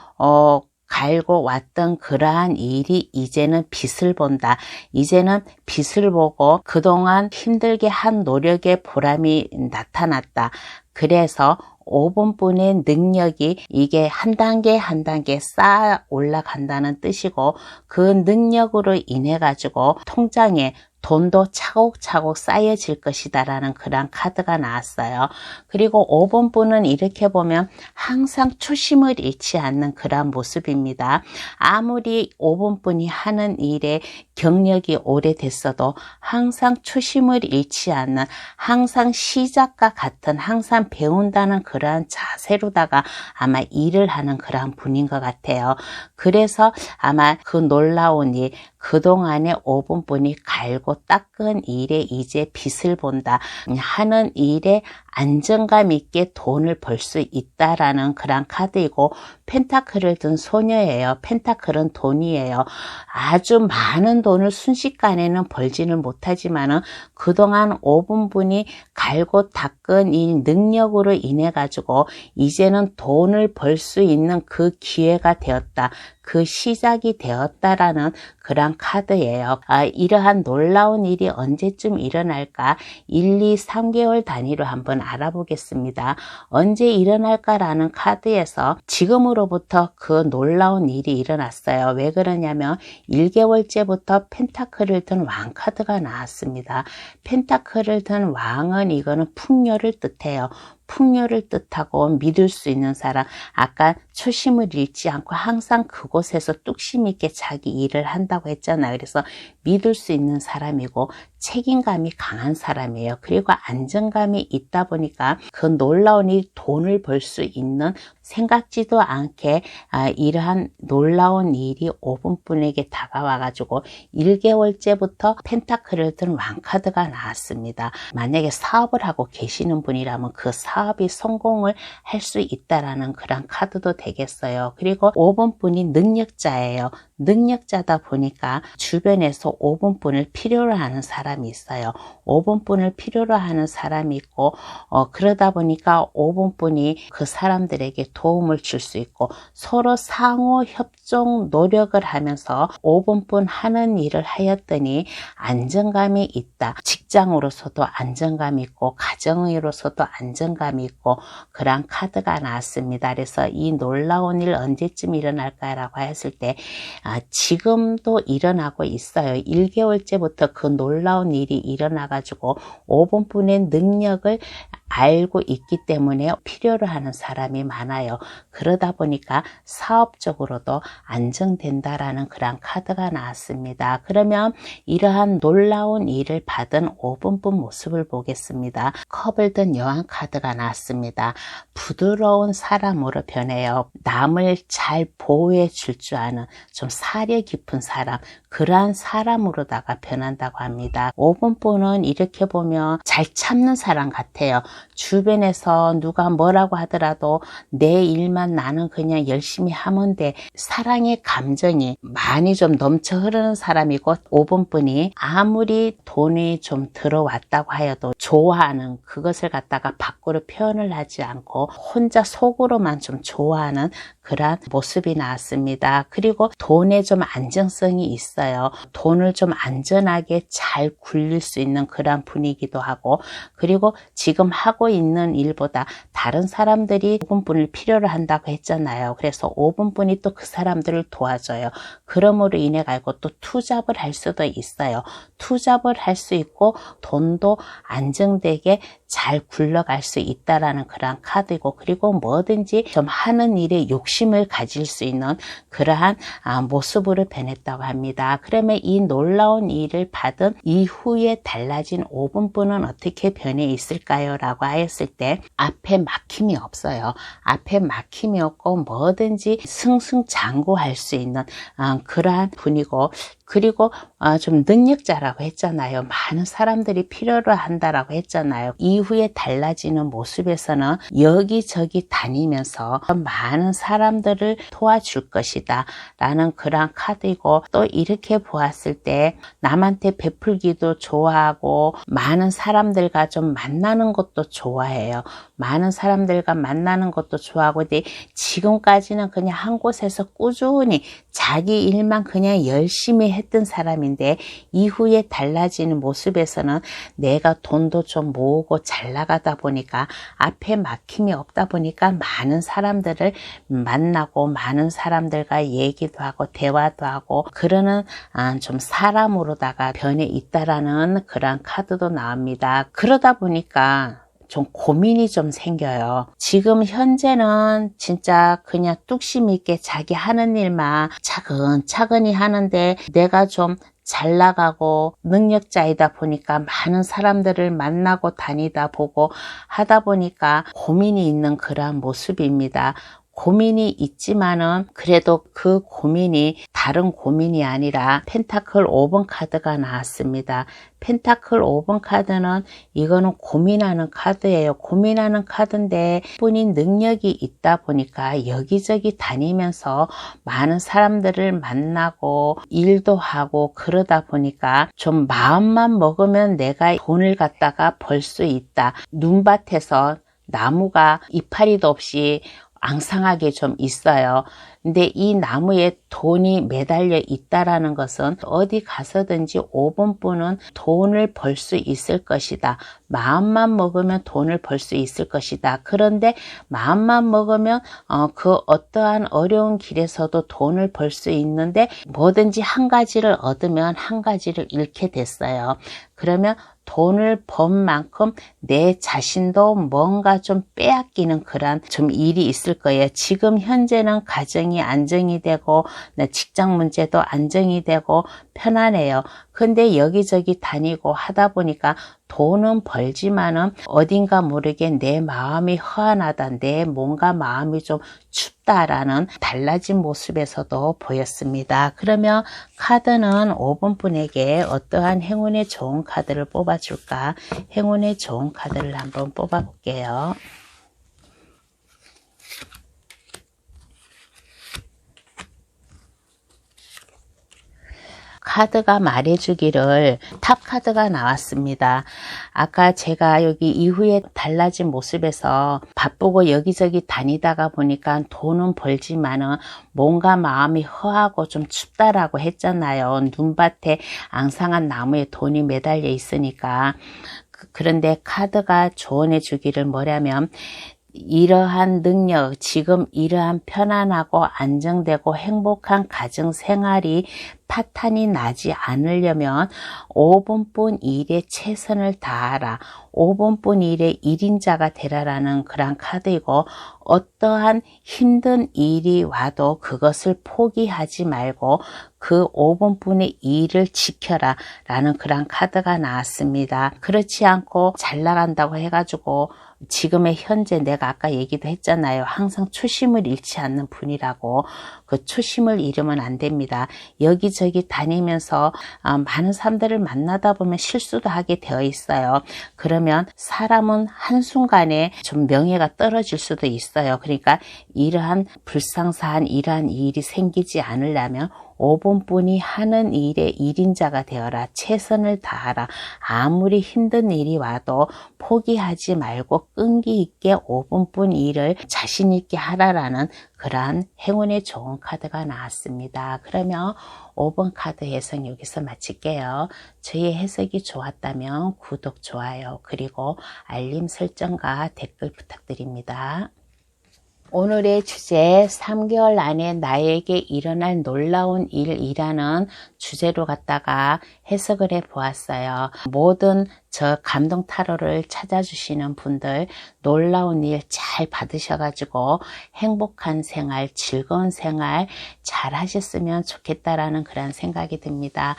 갈고 왔던 그러한 일이 이제는 빛을 본다. 이제는 빛을 보고 그동안 힘들게 한 노력의 보람이 나타났다. 그래서 5번 분의 능력이 이게 한 단계 한 단계 쌓아 올라간다는 뜻이고 그 능력으로 인해 가지고 통장에 돈도 차곡차곡 쌓여질 것이다 라는 그런 카드가 나왔어요. 그리고 5번 분은 이렇게 보면 항상 초심을 잃지 않는 그런 모습입니다. 아무리 5번 분이 하는 일에 경력이 오래됐어도 항상 초심을 잃지 않는, 항상 시작과 같은, 항상 배운다는 그러한 자세로다가 아마 일을 하는 그러한 분인 것 같아요. 그래서 아마 그 놀라운 일, 그동안에 5번 분이 갈고 닦은 일에 이제 빛을 본다 하는 일에 안정감 있게 돈을 벌 수 있다라는 그런 카드이고, 펜타클을 든 소녀예요. 펜타클은 돈이에요. 아주 많은 돈을 순식간에는 벌지는 못하지만은 그동안 5분 분이 갈고 닦은 이 능력으로 인해 가지고 이제는 돈을 벌 수 있는 그 기회가 되었다. 그 시작이 되었다라는 그런 카드예요. 이러한 놀라운 일이 언제쯤 일어날까? 1, 2, 3개월 단위로 한번 알아보겠습니다. 언제 일어날까라는 카드에서 지금으로부터 그 놀라운 일이 일어났어요. 왜 그러냐면 1개월째부터 펜타클을 든 왕 카드가 나왔습니다. 펜타클을 든 왕은 이거는 풍요를 뜻해요. 풍요를 뜻하고 믿을 수 있는 사람, 아까 초심을 잃지 않고 항상 그곳에서 뚝심 있게 자기 일을 한다고 했잖아요. 그래서 믿을 수 있는 사람이고 책임감이 강한 사람이에요. 그리고 안정감이 있다 보니까 그 놀라운 일, 돈을 벌 수 있는 생각지도 않게 이러한 놀라운 일이 5번분에게 다가와가지고 1개월째부터 펜타클을 든 왕카드가 나왔습니다. 만약에 사업을 하고 계시는 분이라면 그 사업이 성공을 할 수 있다라는 그런 카드도 되겠어요. 그리고 5번분이 능력자예요. 능력자다 보니까 주변에서 5번분을 필요로 하는 사람이 있어요. 5번분을 필요로 하는 사람이 있고 그러다 보니까 5번분이 그 사람들에게 도움을 줄 수 있고 서로 상호 협종 노력을 하면서 5번분 하는 일을 하였더니 안정감이 있다. 직장으로서도 안정감이 있고 가정으로서도 안정감이 있고 그런 카드가 나왔습니다. 그래서 이 놀라운 일 언제쯤 일어날까라고 했을 때 지금도 일어나고 있어요. 1개월째부터 그 놀라운 일이 일어나가지고 5번분의 능력을 알고 있기 때문에 필요로 하는 사람이 많아요. 그러다 보니까 사업적으로도 안정된다라는 그런 카드가 나왔습니다. 그러면 이러한 놀라운 일을 받은 5번분 모습을 보겠습니다. 컵을 든 여왕 카드가 나왔습니다. 부드러운 사람으로 변해요. 남을 잘 보호해 줄 줄 아는 좀 사려 깊은 사람, 그러한 사람으로다가 변한다고 합니다. 5번분은 이렇게 보면 잘 참는 사람 같아요. 주변에서 누가 뭐라고 하더라도 내 일만 나는 그냥 열심히 하면 돼. 사랑의 감정이 많이 좀 넘쳐 흐르는 사람이고 5번분이 아무리 돈이 좀 들어왔다고 하여도 좋아하는 그것을 갖다가 밖으로 표현을 하지 않고 혼자 속으로만 좀 좋아하는 그런 모습이 나왔습니다. 그리고 돈에 좀 안정성이 있어요. 돈을 좀 안전하게 잘 굴릴 수 있는 그런 분이기도 하고 그리고 지금 하고 있는 일보다 다른 사람들이 5번분을 필요로 한다고 했잖아요. 그래서 5번분이 또 그 사람들을 도와줘요. 그러므로 인해 가지고 또 투잡을 할 수도 있어요. 투잡을 할 수 있고 돈도 안정되게 잘 굴러갈 수 있다라는 그러한 카드이고 그리고 뭐든지 좀 하는 일에 욕심을 가질 수 있는 그러한 모습으로 변했다고 합니다. 그러면 이 놀라운 일을 받은 이후에 달라진 5번분은 어떻게 변해 있을까요? 라고 하였을 때 앞에 막힘이 없어요. 앞에 막힘이 없고 뭐든지 승승장구할 수 있는 그러한 분이고 그리고 좀 능력자라고 했잖아요. 많은 사람들이 필요로 한다라고 했잖아요. 이후에 달라지는 모습에서는 여기저기 다니면서 많은 사람들을 도와줄 것이다 라는 그런 카드이고 또 이렇게 보았을 때 남한테 베풀기도 좋아하고 많은 사람들과 좀 만나는 것도 좋아해요. 많은 사람들과 만나는 것도 좋아하고 근데 지금까지는 그냥 한 곳에서 꾸준히 자기 일만 그냥 열심히 했던 사람인데 이후에 달라지는 모습에서는 내가 돈도 좀 모으고 잘 나가다 보니까 앞에 막힘이 없다 보니까 많은 사람들을 만나고 많은 사람들과 얘기도 하고 대화도 하고 그러는 좀 사람으로다가 변해 있다라는 그런 카드도 나옵니다. 그러다 보니까 좀 고민이 좀 생겨요. 지금 현재는 진짜 그냥 뚝심 있게 자기 하는 일만 차근차근히 하는데 내가 좀 잘 나가고 능력자이다 보니까 많은 사람들을 만나고 다니다 보고 하다 보니까 고민이 있는 그러한 모습입니다. 고민이 있지만은 그래도 그 고민이 다른 고민이 아니라 펜타클 5번 카드가 나왔습니다. 펜타클 5번 카드는 이거는 고민하는 카드예요. 고민하는 카드인데 본인 능력이 있다 보니까 여기저기 다니면서 많은 사람들을 만나고 일도 하고 그러다 보니까 좀 마음만 먹으면 내가 돈을 갖다가 벌 수 있다. 눈밭에서 나무가 이파리도 없이 앙상하게 좀 있어요. 근데 이 나무에 돈이 매달려 있다라는 것은 어디 가서든지 5번분은 돈을 벌 수 있을 것이다. 마음만 먹으면 돈을 벌 수 있을 것이다. 그런데 마음만 먹으면 그 어떠한 어려운 길에서도 돈을 벌 수 있는데 뭐든지 한 가지를 얻으면 한 가지를 잃게 됐어요. 그러면 돈을 번 만큼 내 자신도 뭔가 좀 빼앗기는 그런 좀 일이 있을 거예요. 지금 현재는 가정이 안정이 되고 직장 문제도 안정이 되고 편안해요. 근데 여기저기 다니고 하다 보니까 돈은 벌지만은 어딘가 모르게 내 마음이 허한하다, 내 뭔가 마음이 좀 춥다라는 달라진 모습에서도 보였습니다. 그러면 카드는 5번 분에게 어떠한 행운의 좋은 카드를 뽑아줄까? 행운의 좋은 카드를 한번 뽑아볼게요. 카드가 말해주기를 탑 카드가 나왔습니다. 아까 제가 여기 이후에 달라진 모습에서 바쁘고 여기저기 다니다가 보니까 돈은 벌지만은 뭔가 마음이 허하고 좀 춥다라고 했잖아요. 눈밭에 앙상한 나무에 돈이 매달려 있으니까. 그런데 카드가 조언해 주기를 뭐냐면 이러한 능력, 지금 이러한 편안하고 안정되고 행복한 가정 생활이 파탄이 나지 않으려면 5분뿐 일에 최선을 다하라. 5분뿐 일에 1인자가 되라라는 그런 카드이고, 어떠한 힘든 일이 와도 그것을 포기하지 말고 그 5분뿐의 일을 지켜라 라는 그런 카드가 나왔습니다. 그렇지 않고 잘 나간다고 해가지고 지금의 현재 내가 아까 얘기도 했잖아요. 항상 초심을 잃지 않는 분이라고. 그 초심을 잃으면 안 됩니다. 여기저기 다니면서 많은 사람들을 만나다 보면 실수도 하게 되어 있어요. 그러면 사람은 한순간에 좀 명예가 떨어질 수도 있어요. 그러니까 이러한 불상사한 이러한 일이 생기지 않으려면 5분뿐이 하는 일에 1인자가 되어라. 최선을 다하라. 아무리 힘든 일이 와도 포기하지 말고 끈기 있게 5분뿐 일을 자신 있게 하라라는 그러한 행운의 좋은 카드가 나왔습니다. 그러면 5번 카드 해석 여기서 마칠게요. 저희 해석이 좋았다면 구독, 좋아요, 그리고 알림 설정과 댓글 부탁드립니다. 오늘의 주제 3개월 안에 나에게 일어날 놀라운 일이라는 주제로 갖다가 해석을 해 보았어요. 모든 저 감동 타로를 찾아주시는 분들 놀라운 일 잘 받으셔가지고 행복한 생활, 즐거운 생활 잘 하셨으면 좋겠다라는 그런 생각이 듭니다.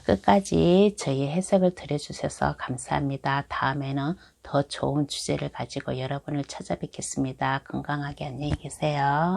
끝까지 저희 해석을 들어주셔서 감사합니다. 다음에는 더 좋은 주제를 가지고 여러분을 찾아뵙겠습니다. 건강하게 안녕히 계세요.